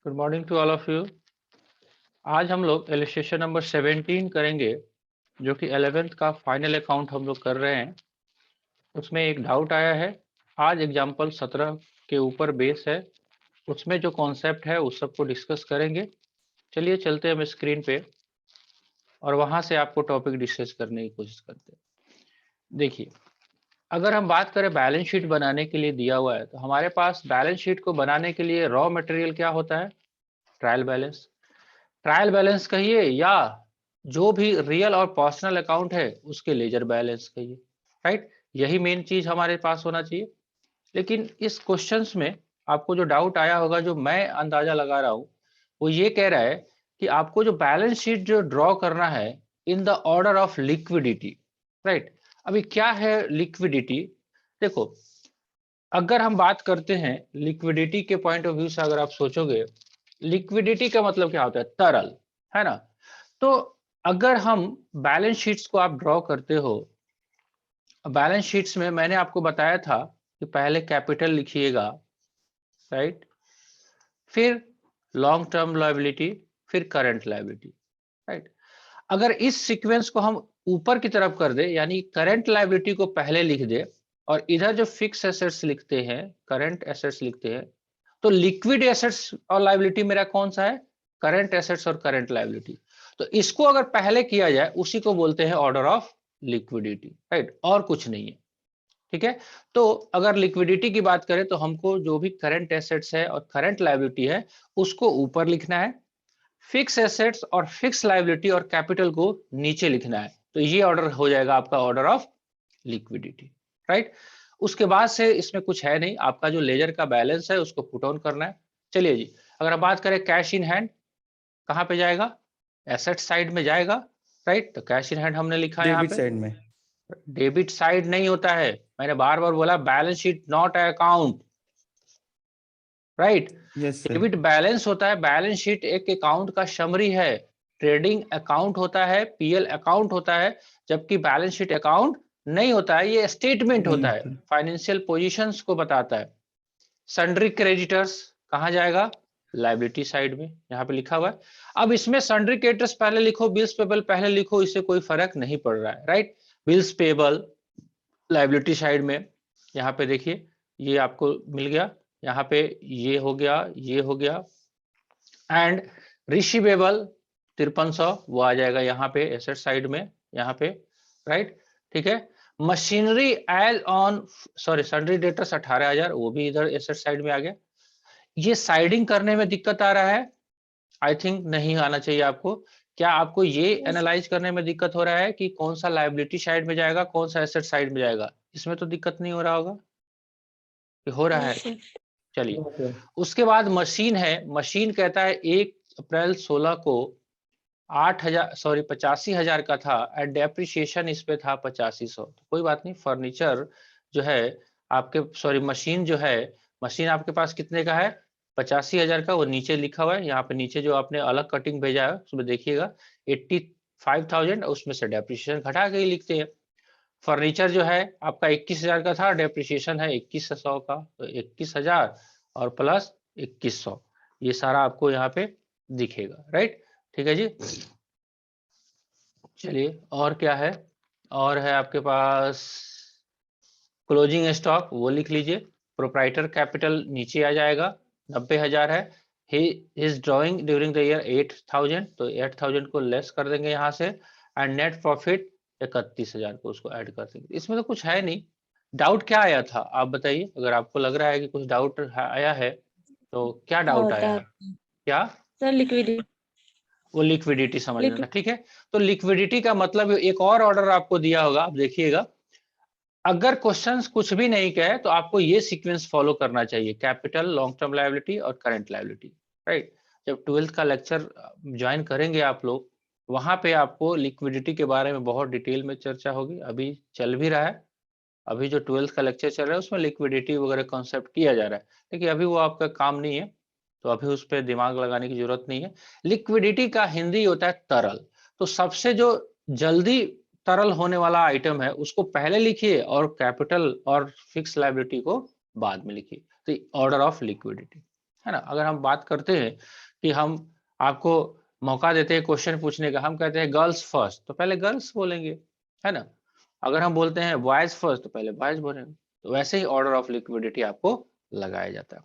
Good morning to all of you. आज हम लोग इलस्ट्रेशन नंबर 17 करेंगे, जो कि 11th का फाइनल अकाउंट हम लोग कर रहे हैं। उसमें एक डाउट आया है। आज एग्जाम्पल 17 के ऊपर बेस है, उसमें जो कॉन्सेप्ट है उस सबको डिस्कस करेंगे। चलिए चलते हैं हम स्क्रीन पे और वहां से आपको टॉपिक डिस्कस करने की कोशिश करते हैं। देखिए, अगर हम बात करें बैलेंस शीट बनाने के लिए दिया हुआ है, तो हमारे पास बैलेंस शीट को बनाने के लिए रॉ मटेरियल क्या होता है? Trial balance. ट्रायल बैलेंस कहिए या जो भी रियल और पर्सनल अकाउंट है उसके लेजर बैलेंस कहिए, राइट। यही मेन चीज हमारे पास होना चाहिए। लेकिन इस क्वेश्चंस में आपको जो डाउट आया होगा, जो मैं अंदाजा लगा रहा हूं, वो ये कह रहा है कि आपको जो बैलेंस शीट जो ड्रॉ करना है in the order of liquidity, right. अभी क्या है लिक्विडिटी? देखो, अगर हम बात करते हैं लिक्विडिटी के पॉइंट ऑफ व्यू से, अगर आप सोचोगे लिक्विडिटी का मतलब क्या होता है? तरल, है ना। तो अगर हम बैलेंस शीट्स को आप ड्रॉ करते हो, बैलेंस शीट्स में मैंने आपको बताया था कि पहले कैपिटल लिखिएगा, राइट, फिर लॉन्ग टर्म लायबिलिटी, फिर करंट लायबिलिटी, राइट। अगर इस सीक्वेंस को हम ऊपर की तरफ कर दे, यानी करंट लायबिलिटी को पहले लिख दे और इधर जो फिक्स एसेट्स लिखते हैं, करंट एसेट्स लिखते हैं, तो लिक्विड एसेट्स और लायबिलिटी मेरा कौन सा है? करंट एसेट्स और करंट लायबिलिटी। तो इसको अगर पहले किया जाए, उसी को बोलते हैं ऑर्डर ऑफ लिक्विडिटी, राइट, और कुछ नहीं है। ठीक है। तो अगर लिक्विडिटी की बात करें तो हमको जो भी करंट एसेट्स है और करंट लायबिलिटी है उसको ऊपर लिखना है, फिक्स एसेट्स और फिक्स लायबिलिटी और कैपिटल को नीचे लिखना है। तो ये ऑर्डर हो जाएगा आपका ऑर्डर ऑफ लिक्विडिटी, राइट। उसके बाद से इसमें कुछ है नहीं, आपका जो लेजर का बैलेंस है उसको पुट ऑन करना है। चलिए जी, अगर हम बात करें कैश इन हैंड, कहां पे जाएगा? एसेट साइड में जाएगा, राइट। तो कैश इन हैंड हमने लिखा है यहाँ डेबिट पे। साइड में। डेबिट साइड नहीं होता है, मैंने बार बार बोला balance sheet not account, right. Yes sir. Debit balance होता है, बैलेंस शीट एक अकाउंट का समरी है। ट्रेडिंग अकाउंट होता है, पीएल अकाउंट होता है, जबकि बैलेंस शीट अकाउंट नहीं होता है, ये स्टेटमेंट नहीं होता है, होता। फाइनेंशियल पोजीशंस को बताता है। सन्ड्री क्रेडिटर्स कहां जाएगा? लाइबिलिटी साइड में, यहाँ पे लिखा हुआ है। अब इसमें सन्ड्री क्रेडिटर्स पहले लिखो, बिल्स पेबल पहले लिखो, इससे कोई फर्क नहीं पड़ रहा है, right. Bills payable liability side में, यहाँ पे देखिए ये आपको मिल गया, यहाँ पे ये हो गया, ये हो गया। एंड रिसीवेबल 5300 वो आ जाएगा यहाँ पे एसेट साइड में, यहाँ पे, राइट। ठीक है। Machinery as on, sorry, sundry debtors 18,000 वो भी इधर एसेट साइड में आ गया। ये साइडिंग करने में दिक्कत आ रहा है? आई थिंक नहीं आना चाहिए आपको। क्या आपको ये एनालाइज करने में दिक्कत हो रहा है कि कौन सा लायबिलिटी साइड में जाएगा, कौन सा एसेट साइड में जाएगा? इसमें तो दिक्कत नहीं हो रहा होगा कि हो रहा है? चलिए, उसके बाद मशीन है। मशीन कहता है 1 अप्रैल 16 को 8,000, सॉरी 85,000 का था, एंड डेप्रिसिएशन इस पे था 8500। तो कोई बात नहीं, फर्नीचर जो है आपके, सॉरी मशीन जो है, मशीन आपके पास कितने का है? 85,000 का। वो नीचे लिखा हुआ है, यहाँ पे नीचे जो आपने अलग कटिंग भेजा है उसमें देखिएगा 85,000, उसमें से डेप्रिसिएशन घटा के ही लिखते हैं। फर्नीचर जो है आपका 21,000 का था, डेप्रिसिएशन है 2100 का, तो 21,000 और प्लस 2100, ये सारा आपको यहाँ पे दिखेगा, राइट। ठीक है जी। चलिए, और क्या है? और है आपके पास क्लोजिंग स्टॉक, वो लिख लीजिए। प्रोप्राइटर कैपिटल नीचे आ जाएगा, 90,000 है। His drawing during the year 8,000, तो 8,000 को लेस कर देंगे यहाँ से, एंड नेट प्रॉफिट 31,000 को उसको ऐड कर देंगे। इसमें तो कुछ है नहीं। डाउट क्या आया था आप बताइए, अगर आपको लग रहा है कि कुछ डाउट आया है तो क्या क्या डाउट होता आया है है? क्या? Sir liquidity? वो लिक्विडिटी समझना था, लिक्विड ठीक है। तो लिक्विडिटी का मतलब एक और ऑर्डर आपको दिया होगा, आप देखिएगा। अगर क्वेश्चंस कुछ भी नहीं कहे तो आपको ये सीक्वेंस फॉलो करना चाहिए, कैपिटल, लॉन्ग टर्म लायबिलिटी और करंट लायबिलिटी, राइट। जब 12th का लेक्चर ज्वाइन करेंगे आप लोग, वहां पे आपको लिक्विडिटी के बारे में बहुत डिटेल में चर्चा होगी। अभी चल भी रहा है, अभी जो 12th का लेक्चर चल रहा है उसमें लिक्विडिटी वगैरह कॉन्सेप्ट किया जा रहा है, लेकिन अभी वो आपका काम नहीं है, तो अभी उस पर दिमाग लगाने की जरूरत नहीं है। लिक्विडिटी का हिंदी होता है तरल। तो सबसे जो जल्दी तरल होने वाला आइटम है उसको पहले लिखिए और कैपिटल और फिक्स लायबिलिटी को बाद में लिखिए। तो ऑर्डर ऑफ लिक्विडिटी, है ना। अगर हम बात करते हैं कि हम आपको मौका देते हैं क्वेश्चन पूछने का, हम कहते हैं गर्ल्स फर्स्ट, तो पहले गर्ल्स बोलेंगे, है ना। अगर हम बोलते हैं बॉयज फर्स्ट, तो पहले बॉयज बोलेंगे। तो वैसे ही ऑर्डर ऑफ लिक्विडिटी आपको लगाया जाता है,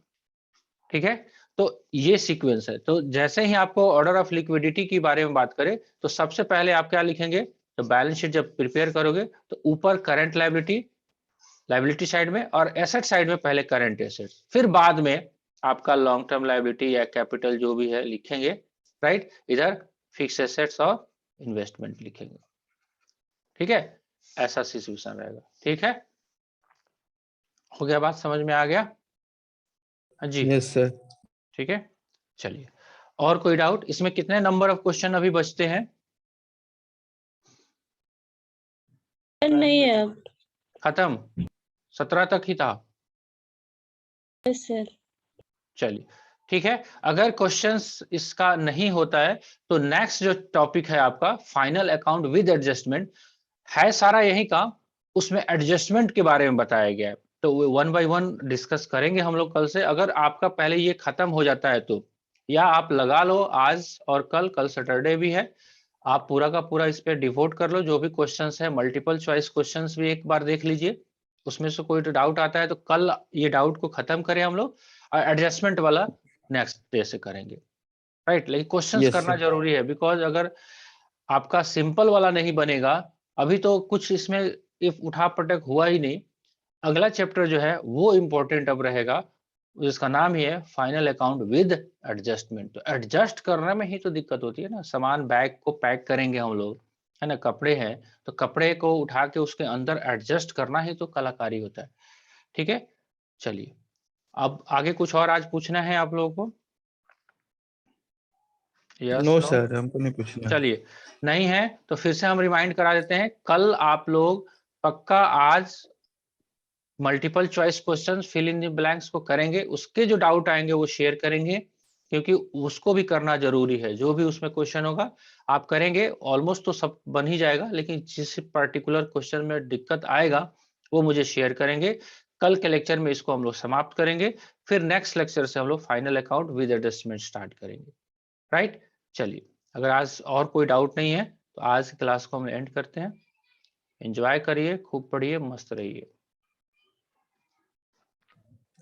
ठीक है। तो ये सीक्वेंस है। तो जैसे ही आपको ऑर्डर ऑफ लिक्विडिटी के बारे में बात करें, तो सबसे पहले आप क्या लिखेंगे, तो बैलेंस शीट जब प्रिपेयर करोगे तो ऊपर करंट लायबिलिटी साइड में, और एसेट साइड में पहले करंट एसेट, फिर बाद में आपका लॉन्ग टर्म लायबिलिटी या कैपिटल जो भी है लिखेंगे, राइट। इधर फिक्स एसेट्स और इन्वेस्टमेंट लिखेंगे, ठीक है। ऐसा सिचुएशन रहेगा, ठीक है। हो गया, बात समझ में आ गया? हाँ जी, यस सर। ठीक है। चलिए, और कोई डाउट? इसमें कितने नंबर ऑफ क्वेश्चन अभी बचते हैं? नहीं है अब। खत्म? 17 तक ही था? Yes sir. चलिए, ठीक है। अगर क्वेश्चंस इसका नहीं होता है तो नेक्स्ट जो टॉपिक है आपका फाइनल अकाउंट विद एडजस्टमेंट है, सारा यही काम। उसमें एडजस्टमेंट के बारे में बताया गया है, तो वन बाय वन डिस्कस करेंगे हम लोग कल से। अगर आपका पहले ये खत्म हो जाता है तो, या आप लगा लो आज और कल सैटरडे भी है, आप पूरा का पूरा इस पे डिवोट कर लो। जो भी क्वेश्चंस है, मल्टीपल चॉइस क्वेश्चंस भी एक बार देख लीजिए, उसमें से कोई डाउट आता है तो कल ये डाउट को खत्म करें हम लोग, और एडजस्टमेंट वाला नेक्स्ट डे से करेंगे, राइट। लेकिन क्वेश्चंस यस करना सर। जरूरी है, बिकॉज अगर आपका सिंपल वाला नहीं बनेगा, अभी तो कुछ इसमें इफ उठा पटक हुआ ही नहीं, अगला चैप्टर जो है वो इंपॉर्टेंट अब रहेगा, जिसका नाम ही है फाइनल अकाउंट विद एडजस्टमेंट। तो एडजस्ट करने में ही तो दिक्कत होती है ना। सामान बैग को पैक करेंगे हम लोग, है ना, कपड़े हैं तो कपड़े को उठा के उसके अंदर एडजस्ट करना ही तो कलाकारी होता है, ठीक है। चलिए, अब आगे कुछ और आज पूछना है आप लोगों को? Yes, no no? सर, हमको नहीं पूछना। चलिए, नहीं है तो फिर से हम रिमाइंड करा देते हैं। कल आप लोग पक्का आज multiple choice questions fill in the blanks को करेंगे, उसके जो डाउट आएंगे वो शेयर करेंगे, क्योंकि उसको भी करना जरूरी है। जो भी उसमें क्वेश्चन होगा आप करेंगे, ऑलमोस्ट तो सब बन ही जाएगा, लेकिन जिस पर्टिकुलर क्वेश्चन में दिक्कत आएगा वो मुझे शेयर करेंगे। कल के लेक्चर में इसको हम लोग समाप्त करेंगे, फिर नेक्स्ट लेक्चर से हम लोग final account with adjustment start करेंगे, राइट। चलिए, अगर आज और कोई डाउट नहीं है तो आज क्लास को हम एंड करते हैं। एंजॉय करिए, खूब पढ़िए, मस्त रहिए।